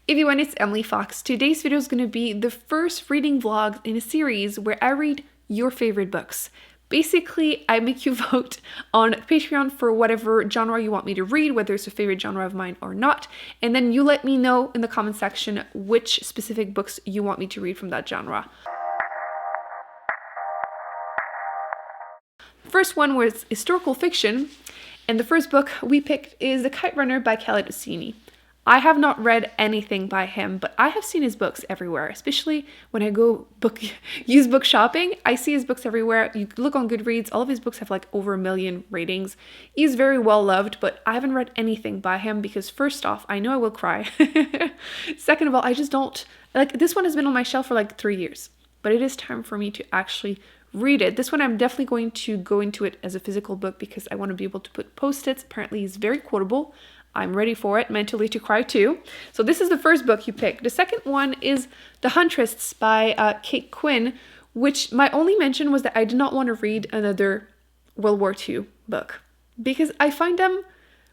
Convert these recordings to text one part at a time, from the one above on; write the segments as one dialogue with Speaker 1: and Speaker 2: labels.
Speaker 1: Everyone, it's Emily Fox. Today's video is going to be the first reading vlog in a series where I read your favorite books. Basically, I make you vote on Patreon for whatever genre you want me to read, whether it's a favorite genre of mine or not, and then you let me know in the comment section which specific books you want me to read from that genre. First one was historical fiction, and the first book we picked is The Kite Runner by Khaled Hosseini. I have not read anything by him, but I have seen his books everywhere, especially when I go used book shopping. I see his books everywhere. You look on Goodreads, all of his books have like over 1 million ratings. He's very well loved, but I haven't read anything by him because first off, I know I will cry. Second of all, I just don't, like, this one has been on my shelf for like 3 years, but it is time for me to actually read it. This one I'm definitely going to go into it as a physical book because I want to be able to put post-its. Apparently he's very quotable. I'm ready for it, mentally to cry too. So this is the first book you picked. The second one is The Huntress by Kate Quinn, which my only mention was that I did not want to read another World War II book because I find them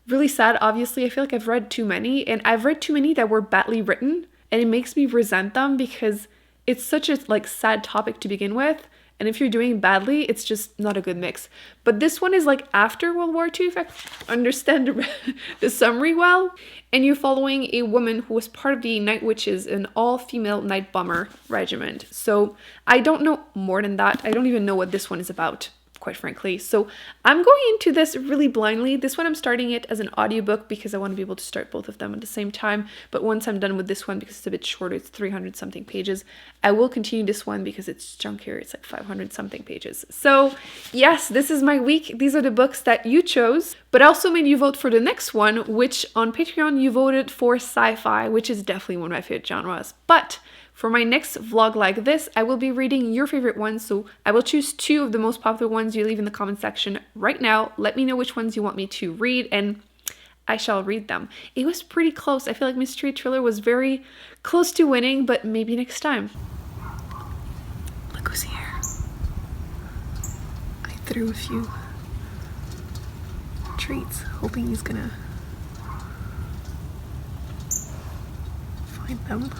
Speaker 1: really sad. Obviously, I feel like I've read too many, and I've read too many that were badly written, and it makes me resent them because it's such a like sad topic to begin with. And if you're doing badly, it's just not a good mix. But this one is like after World War II, if I understand the summary well. And you're following a woman who was part of the Night Witches, an all-female night bomber regiment. So I don't know more than that. I don't even know what this one is about, quite frankly. So I'm going into this really blindly. This one I'm starting it as an audiobook because I want to be able to start both of them at the same time. But once I'm done with this one, because it's a bit shorter, it's 300 something pages, I will continue this one because it's chunkier. It's like 500 something pages. So yes, this is my week. These are the books that you chose, but I also made you vote for the next one, which on Patreon you voted for Sci-Fi, which is definitely one of my favorite genres. But for my next vlog like this, I will be reading your favorite ones, so I will choose 2 of the most popular ones you leave in the comment section right now. Let me know which ones you want me to read, and I shall read them. It was pretty close. I feel like Mystery Thriller was very close to winning, but maybe next time. Look who's here. I threw a few treats, hoping he's gonna find them.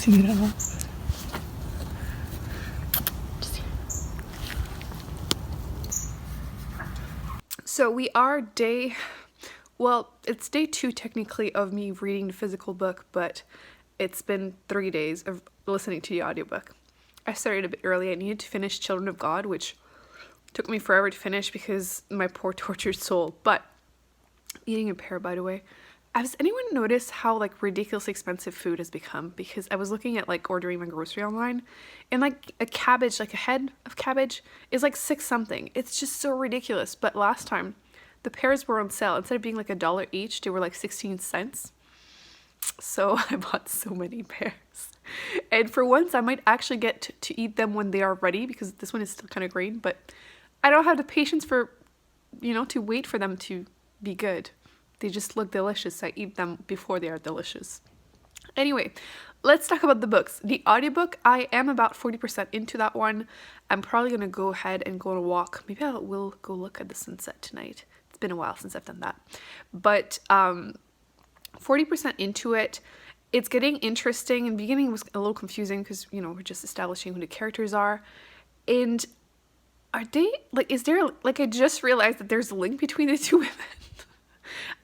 Speaker 1: It all. So we are it's day 2 technically of me reading the physical book, but it's been 3 days of listening to the audiobook. I started a bit early. I needed to finish Children of God, which took me forever to finish because my poor tortured soul. But eating a pear, by the way. Has anyone noticed how like ridiculously expensive food has become? Because I was looking at like ordering my grocery online, and like a cabbage, like a head of cabbage is like 6 something. It's just so ridiculous. But last time the pears were on sale. Instead of being like $1 each, they were like 16 cents. So I bought so many pears. And for once I might actually get to eat them when they are ready, because this one is still kind of green, but I don't have the patience for, to wait for them to be good. They just look delicious. I eat them before they are delicious. Anyway, let's talk about the books. The audiobook, I am about 40% into that one. I'm probably going to go ahead and go on a walk. Maybe I will go look at the sunset tonight. It's been a while since I've done that. But 40% into it. It's getting interesting. In the beginning, it was a little confusing because, we're just establishing who the characters are. And are they, I just realized that there's a link between the 2 women.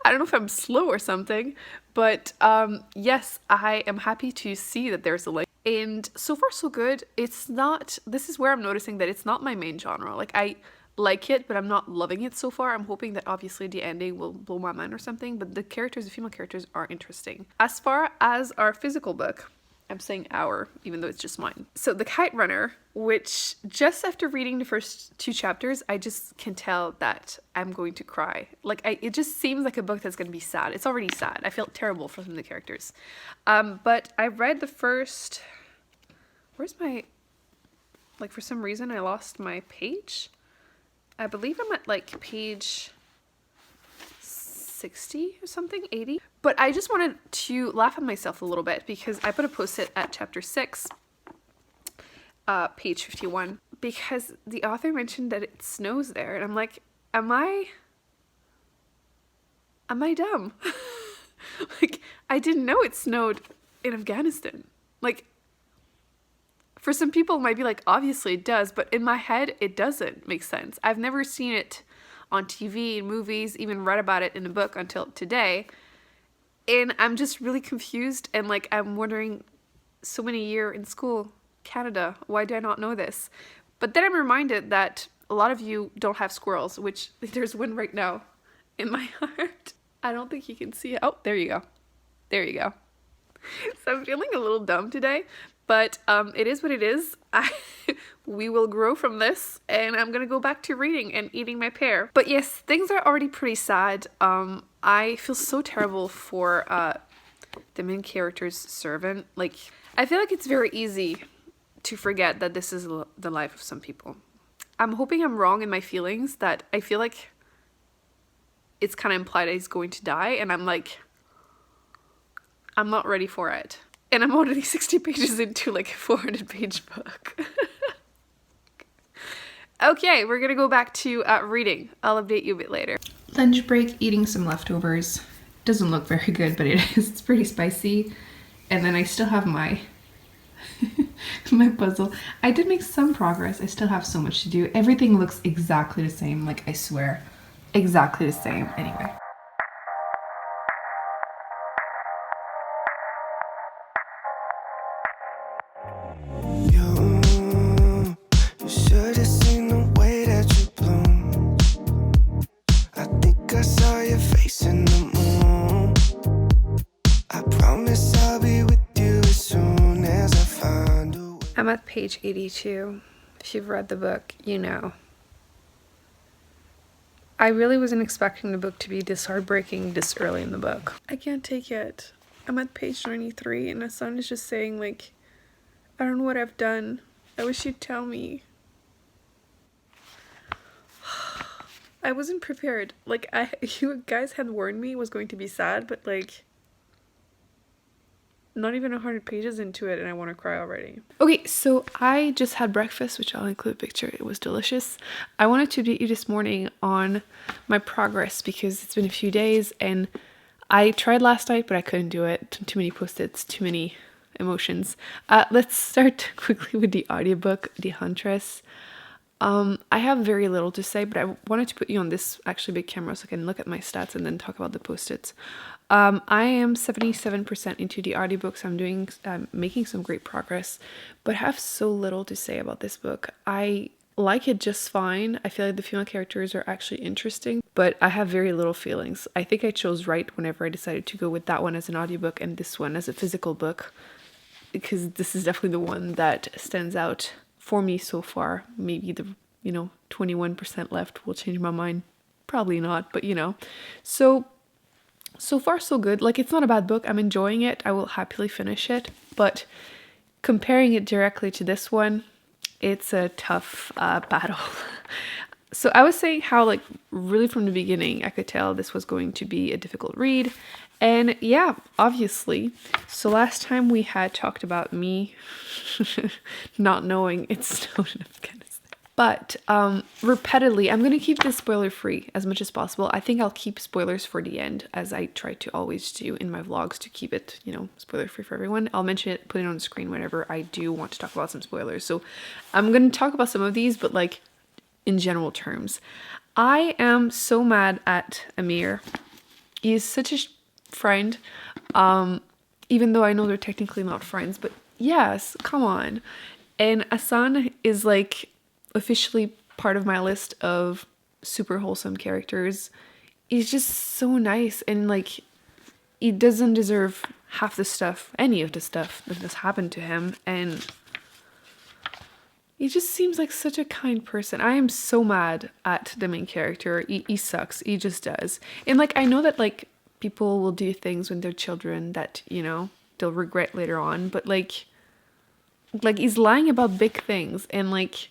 Speaker 1: I don't know if I'm slow or something, but yes, I am happy to see that there's a link. And so far so good. This is where I'm noticing that it's not my main genre. Like, I like it, but I'm not loving it so far. I'm hoping that obviously the ending will blow my mind or something, but the female characters are interesting. As far as our physical book, I'm saying our, even though it's just mine. So The Kite Runner, which just after reading the first 2 chapters, I just can tell that I'm going to cry. Like, it just seems like a book that's going to be sad. It's already sad. I feel terrible for some of the characters. But I read the first, where's my, like, for some reason I lost my page. I believe I'm at like page 60 or something, 80. But I just wanted to laugh at myself a little bit because I put a post-it at chapter 6, page 51, because the author mentioned that it snows there, and I'm like, am I dumb? Like, I didn't know it snowed in Afghanistan. Like, for some people it might be like, obviously it does, but in my head it doesn't make sense. I've never seen it on TV, in movies, even read about it in a book until today. And I'm just really confused, and like, I'm wondering, so many years in school, Canada, why do I not know this? But then I'm reminded that a lot of you don't have squirrels, which there's one right now in my heart. I don't think you can see it. Oh, there you go. There you go. So I'm feeling a little dumb today, but it is what it is. We will grow from this, and I'm gonna go back to reading and eating my pear. But yes, things are already pretty sad. I feel so terrible for the main character's servant. Like, I feel like it's very easy to forget that this is the life of some people. I'm hoping I'm wrong in my feelings, that I feel like it's kind of implied that he's going to die, and I'm like, I'm not ready for it. And I'm already 60 pages into like a 400-page book. Okay, we're gonna go back to reading. I'll update you a bit later.
Speaker 2: Lunch break, eating some leftovers. Doesn't look very good, but it is. It's pretty spicy. And then I still have my my puzzle. I did make some progress. I still have so much to do. Everything looks exactly the same, like, I swear. Exactly the same. Anyway.
Speaker 1: I'm at page 82. If you've read the book, you know. I really wasn't expecting the book to be this heartbreaking this early in the book. I can't take it. I'm at page 93, and Hassan is just saying, like, I don't know what I've done. I wish you'd tell me. I wasn't prepared. Like, you guys had warned me it was going to be sad, but like, not even 100 pages into it and I want to cry already. Okay, so I just had breakfast, which I'll include a picture. It was delicious. I wanted to update you this morning on my progress because it's been a few days and I tried last night, but I couldn't do it. Too many post-its, too many emotions. Let's start quickly with the audiobook, The Huntress. I have very little to say, but I wanted to put you on this actually big camera so I can look at my stats and then talk about the post-its. I am 77% into the audiobooks. I'm making some great progress, but I have so little to say about this book. I like it just fine. I feel like the female characters are actually interesting, but I have very little feelings. I think I chose right whenever I decided to go with that one as an audiobook and this one as a physical book, because this is definitely the one that stands out for me so far. Maybe the 21% left will change my mind. Probably not, but so far so good. Like, it's not a bad book. I'm enjoying it. I will happily finish it, but comparing it directly to this one, it's a tough battle. So I was saying how, like, really from the beginning I could tell this was going to be a difficult read, and yeah, obviously. So last time we had talked about me not knowing it snowed in Afghanistan. But repeatedly, I'm going to keep this spoiler free as much as possible. I think I'll keep spoilers for the end, as I try to always do in my vlogs, to keep it, spoiler free for everyone. I'll mention it, put it on the screen whenever I do want to talk about some spoilers. So I'm going to talk about some of these, but like in general terms. I am so mad at Amir. He is such a friend, even though I know they're technically not friends, but yes, come on. And Hassan is like officially part of my list of super wholesome characters. He's just so nice, and like, he doesn't deserve half the stuff, any of the stuff that has happened to him, and he just seems like such a kind person. I am so mad at the main character. He sucks. He just does. And like, I know that like people will do things when they're children that, you know, they'll regret later on, but like he's lying about big things, and like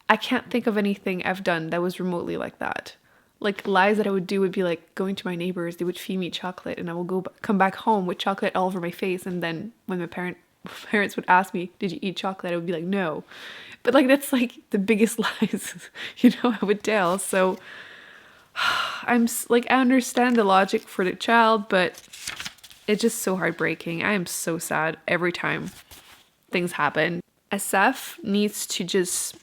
Speaker 1: I can't think of anything I've done that was remotely like that. Like lies that I would do would be like going to my neighbors, they would feed me chocolate and I will come back home with chocolate all over my face, and then when my parents would ask me, did you eat chocolate, I would be like, no. But like that's like the biggest lies, you know, I would tell. So I'm like, I understand the logic for the child, but it's just so heartbreaking. I am so sad every time things happen. SF needs to just,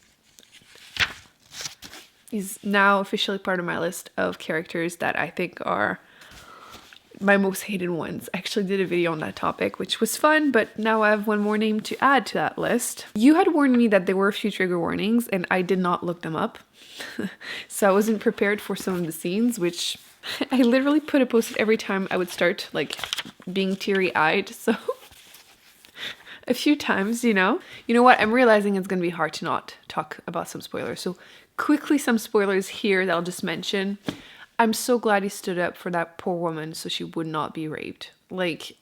Speaker 1: he's now officially part of my list of characters that I think are my most hated ones. I actually did a video on that topic, which was fun, but now I have one more name to add to that list. You had warned me that there were a few trigger warnings, and I did not look them up. So I wasn't prepared for some of the scenes, which I literally put a post-it every time I would start like being teary-eyed. So a few times, you know. You know what? I'm realizing it's going to be hard to not talk about some spoilers. So quickly, some spoilers here that I'll just mention. I'm so glad he stood up for that poor woman so she would not be raped. Like,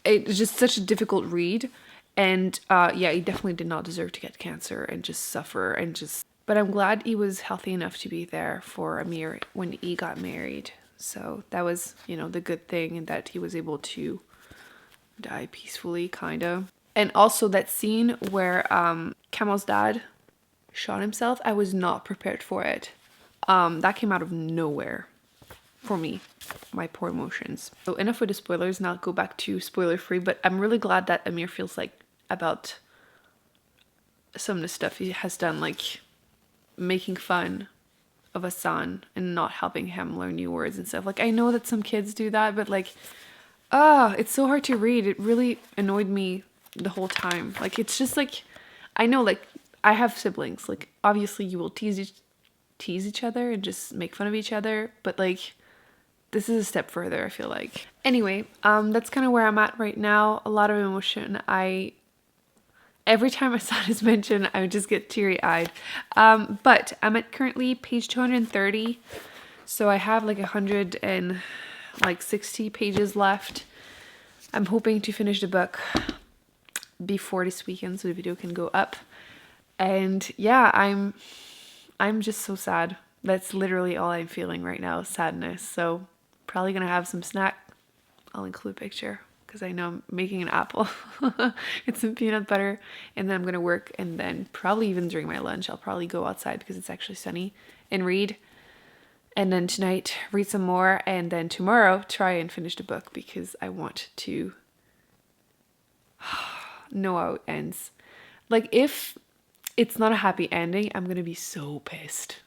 Speaker 1: it's just such a difficult read. And yeah, he definitely did not deserve to get cancer and just suffer and just... But I'm glad he was healthy enough to be there for Amir when he got married. So that was, you know, the good thing, and that he was able to die peacefully, kind of. And also that scene where Kamal's dad shot himself, I was not prepared for it. That came out of nowhere for me, my poor emotions. So enough with the spoilers, now I'll go back to spoiler free, but I'm really glad that Amir feels like about some of the stuff he has done, like making fun of Hassan and not helping him learn new words and stuff. Like, I know that some kids do that, but like, it's so hard to read. It really annoyed me the whole time. Like, it's just like, I know, like, I have siblings. Like, obviously you will tease each other and just make fun of each other, but like, this is a step further, I feel like. Anyway, that's kind of where I'm at right now. A lot of emotion. Every time a son is mentioned, I just get teary-eyed. But I'm at currently page 230, so I have like 160 pages left. I'm hoping to finish the book before this weekend so the video can go up. And yeah, I'm just so sad. That's literally all I'm feeling right now, sadness. So probably gonna have some snack. I'll include a picture because I know I'm making an apple and some peanut butter, and then I'm gonna work, and then probably even during my lunch I'll probably go outside because it's actually sunny and read. And then tonight read some more, and then tomorrow try and finish the book because I want to know how it ends. Like, if it's not a happy ending, I'm gonna be so pissed.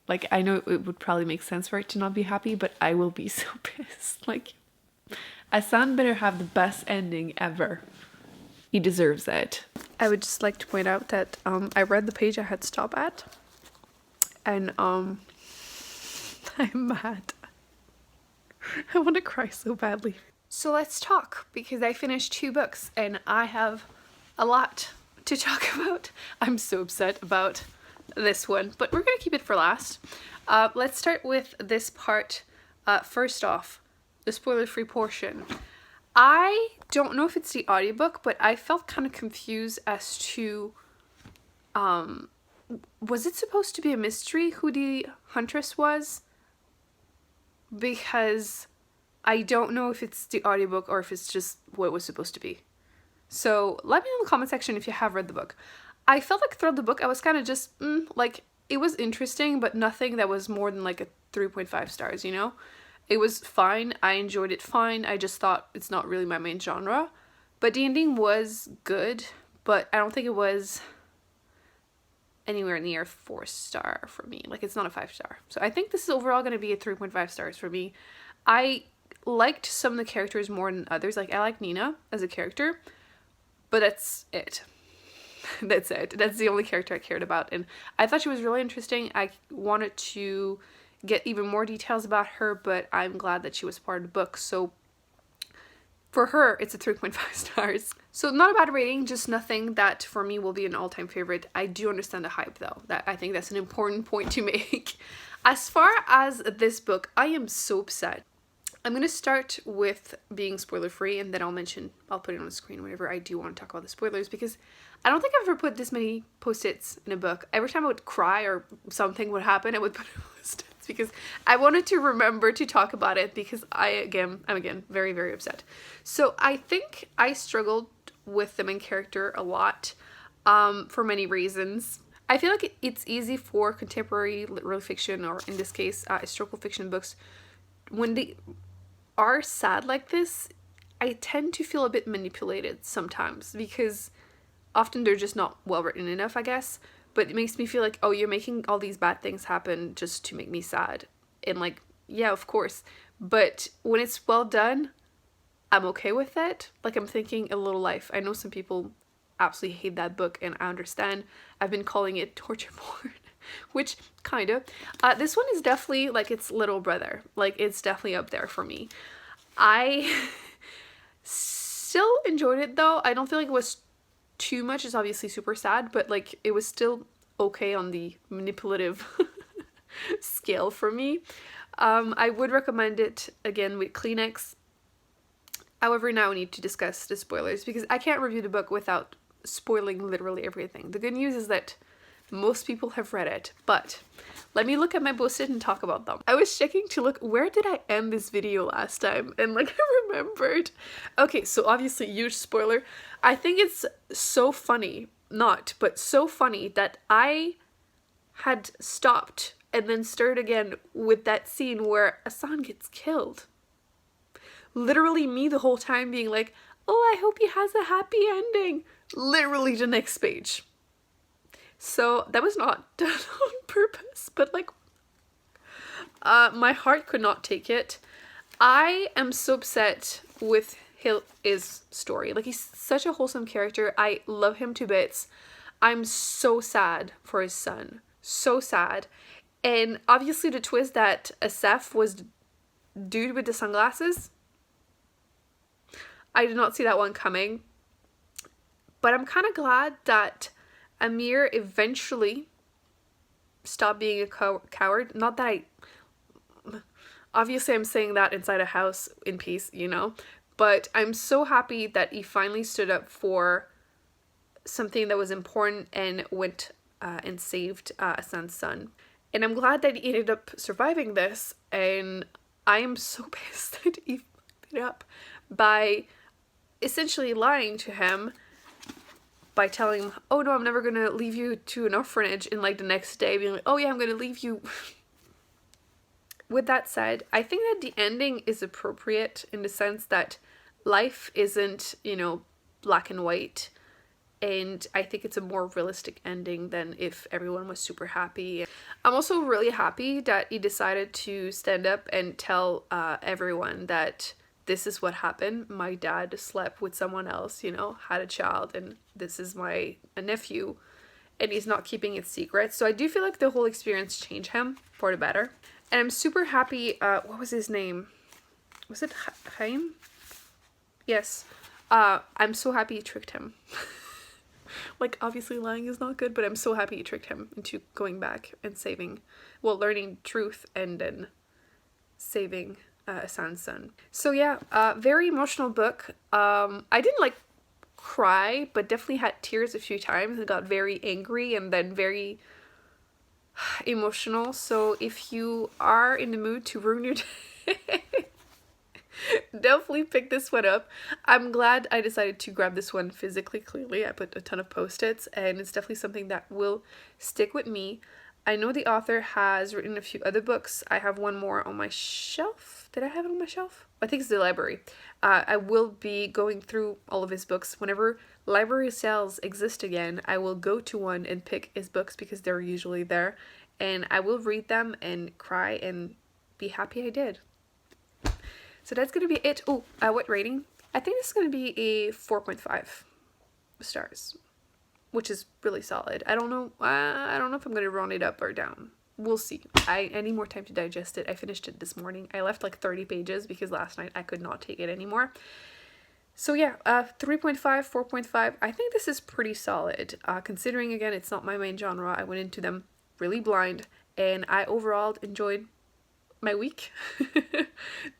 Speaker 1: Like, I know it would probably make sense for it to not be happy, but I will be so pissed. Like, Hassan better have the best ending ever. He deserves it. I would just like to point out that I read the page I had to stop at, and I'm mad. I want to cry so badly. So let's talk, because I finished 2 books and I have a lot to talk about. I'm so upset about this one, but we're gonna keep it for last. Let's start with this part. First off, the spoiler-free portion. I don't know if it's the audiobook, but I felt kind of confused as to was it supposed to be a mystery who the Huntress was? Because I don't know if it's the audiobook or if it's just what it was supposed to be. So let me know in the comment section if you have read the book. I felt like throughout the book I was kind of just, like, it was interesting, but nothing that was more than like a 3.5 stars, you know? It was fine. I enjoyed it fine. I just thought it's not really my main genre. But the ending was good, but I don't think it was anywhere near 4-star for me. Like, it's not a 5-star. So I think this is overall going to be a 3.5 stars for me. I liked some of the characters more than others. Like, I like Nina as a character, but that's it. That's it. That's the only character I cared about, and I thought she was really interesting. I wanted to get even more details about her, but I'm glad that she was part of the book. So For her, it's a 3.5 stars. So not a bad rating, just nothing that for me will be an all-time favorite. I do understand the hype though. I think that's an important point to make. As far as this book, I am so upset. I'm going to start with being spoiler free, and then I'll put it on the screen whenever I do want to talk about the spoilers, because I don't think I've ever put this many post-its in a book. Every time I would cry or something would happen, I would put post-its because I wanted to remember to talk about it, because I'm again very, very upset. So I think I struggled with the main character a lot for many reasons. I feel like it's easy for contemporary literary fiction, or in this case, historical fiction books, when they are sad like this, I tend to feel a bit manipulated sometimes, because often they're just not well written enough, I guess. But it makes me feel like, oh, you're making all these bad things happen just to make me sad. And like, yeah, of course. But when it's well done, I'm okay with it. Like, I'm thinking A Little Life. I know some people absolutely hate that book, and I understand. I've been calling it torture porn, which kind of. This one is definitely like its little brother. Like, it's definitely up there for me. I still enjoyed it though. I don't feel like it was too much. It's obviously super sad, but like it was still okay on the manipulative scale for me. I would recommend it again with Kleenex. However, now we need to discuss the spoilers, because I can't review the book without spoiling literally everything. The good news is that most people have read it, but let me look at my post-it and talk about them. I was checking to look, where did I end this video last time? And like, I remembered. Okay, so obviously, huge spoiler. I think it's so funny, but so funny that I had stopped and then started again with that scene where Asan gets killed. Literally me the whole time being like, oh, I hope he has a happy ending. Literally the next page. So that was not done on purpose, but like, my heart could not take it. I am so upset with his story. Like, he's such a wholesome character. I love him to bits. I'm so sad for his son. So sad. And obviously the twist that Asaf was dude with the sunglasses, I did not see that one coming. But I'm kind of glad that Amir eventually stopped being a coward. Not that obviously I'm saying that inside a house in peace, you know. But I'm so happy that he finally stood up for something that was important and went and saved Asan's son. And I'm glad that he ended up surviving this. And I am so pissed that he fucked it up by essentially lying to him, by telling him, oh no, I'm never going to leave you to an orphanage, and like the next day being like, oh yeah, I'm going to leave you. With that said, I think that the ending is appropriate in the sense that life isn't, you know, black and white. And I think it's a more realistic ending than if everyone was super happy. I'm also really happy that he decided to stand up and tell everyone that this is what happened. My dad slept with someone else, you know, had a child, and this is a nephew, and he's not keeping it secret. So I do feel like the whole experience changed him for the better. And I'm super happy, what was his name? Was it Chaim? Yes. I'm so happy he tricked him. Like, obviously lying is not good, but I'm so happy he tricked him into going back and learning truth and then saving Asan's son. So yeah, very emotional book. I didn't like cry, but definitely had tears a few times. I got very angry and then very emotional. So if you are in the mood to ruin your day, definitely pick this one up. I'm glad I decided to grab this one physically. Clearly, I put a ton of post-its, and it's definitely something that will stick with me. I know the author has written a few other books. I have one more on my shelf. Did I have it on my shelf? I think it's the library. I will be going through all of his books. Whenever library sales exist again, I will go to one and pick his books because they're usually there. And I will read them and cry and be happy I did. So that's going to be it. Oh, what rating? I think this is going to be a 4.5 stars, which is really solid. I don't know if I'm going to round it up or down. We'll see. I need more time to digest it. I finished it this morning. I left like 30 pages because last night I could not take it anymore. So yeah, 3.5, 4.5. I think this is pretty solid. Considering again, it's not my main genre. I went into them really blind, and I overall enjoyed my week.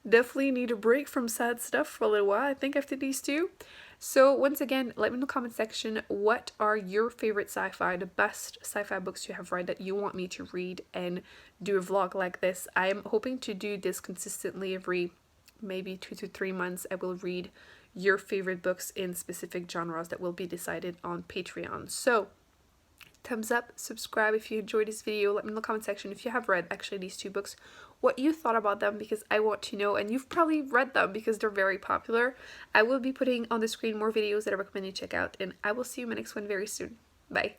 Speaker 1: Definitely need a break from sad stuff for a little while, I think, after these two. So once again, let me in the comment section, what are your favorite sci-fi, the best sci-fi books you have read that you want me to read and do a vlog like this. I am hoping to do this consistently every maybe 2 to 3 months. I will read your favorite books in specific genres that will be decided on Patreon. So thumbs up, subscribe if you enjoyed this video. Let me in the comment section if you have read actually these two books, what you thought about them, because I want to know, and you've probably read them because they're very popular. I will be putting on the screen more videos that I recommend you check out, and I will see you in my next one very soon. Bye.